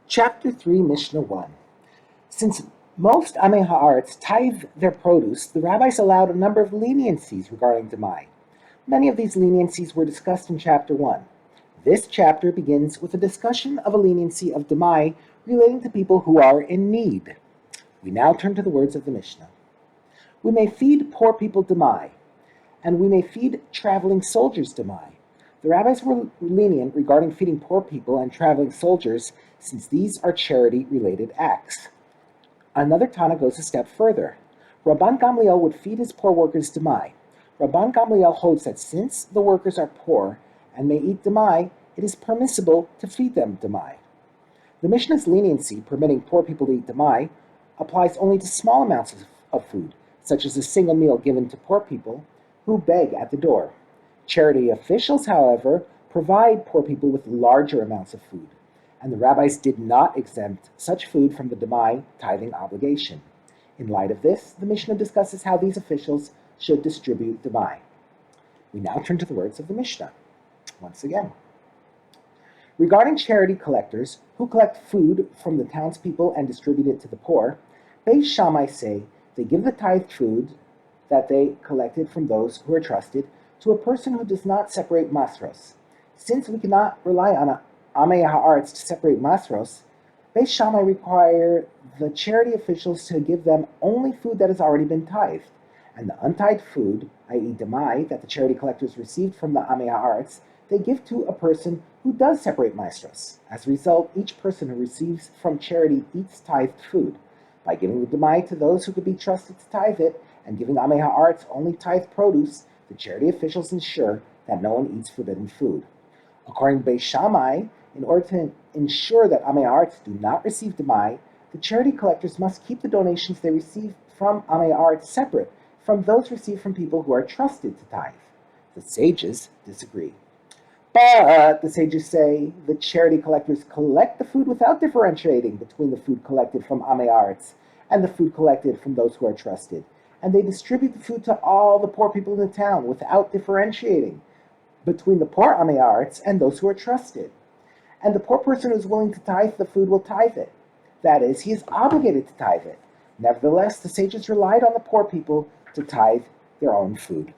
Chapter 3, Mishnah 1. Since most Amei Haaretz tithe their produce, the rabbis allowed a number of leniencies regarding Demai. Many of these leniencies were discussed in Chapter 1. This chapter begins with a discussion of a leniency of Demai relating to people who are in need. We now turn to the words of the Mishnah. We may feed poor people Demai, and we may feed traveling soldiers Demai. The rabbis were lenient regarding feeding poor people and traveling soldiers, since these are charity-related acts. Another Tana goes a step further. Rabban Gamliel would feed his poor workers Demai. Rabban Gamliel holds that since the workers are poor and may eat Demai, it is permissible to feed them Demai. The Mishnah's leniency permitting poor people to eat Demai applies only to small amounts of food, such as a single meal given to poor people who beg at the door. Charity officials, however, provide poor people with larger amounts of food, and the rabbis did not exempt such food from the Demai tithing obligation. In light of this, the Mishnah discusses how these officials should distribute Demai. We now turn to the words of the Mishnah. Once again, regarding charity collectors who collect food from the townspeople and distribute it to the poor, Beis Shammai say they give the tithed food that they collected from those who are trusted to a person who does not separate masros. Since we cannot rely on Amei Haaretz to separate masros, Beis Shammai require the charity officials to give them only food that has already been tithed, and the untithed food, i.e. Demai, that the charity collectors received from the Amei Haaretz, they give to a person who does separate masros. As a result, each person who receives from charity eats tithed food. By giving the Demai to those who could be trusted to tithe it, and giving Amei Haaretz only tithed produce, the charity officials ensure that no one eats forbidden food. According to Beis Shammai, in order to ensure that Amei Haaretz do not receive Demai, the charity collectors must keep the donations they receive from Amei Haaretz separate from those received from people who are trusted to tithe. The sages disagree. But, the sages say, the charity collectors collect the food without differentiating between the food collected from Amei Haaretz and the food collected from those who are trusted, and they distribute the food to all the poor people in the town without differentiating between the poor Amei Haaretz and those who are trusted. And the poor person who is willing to tithe the food will tithe it. That is, he is obligated to tithe it. Nevertheless, the sages relied on the poor people to tithe their own food.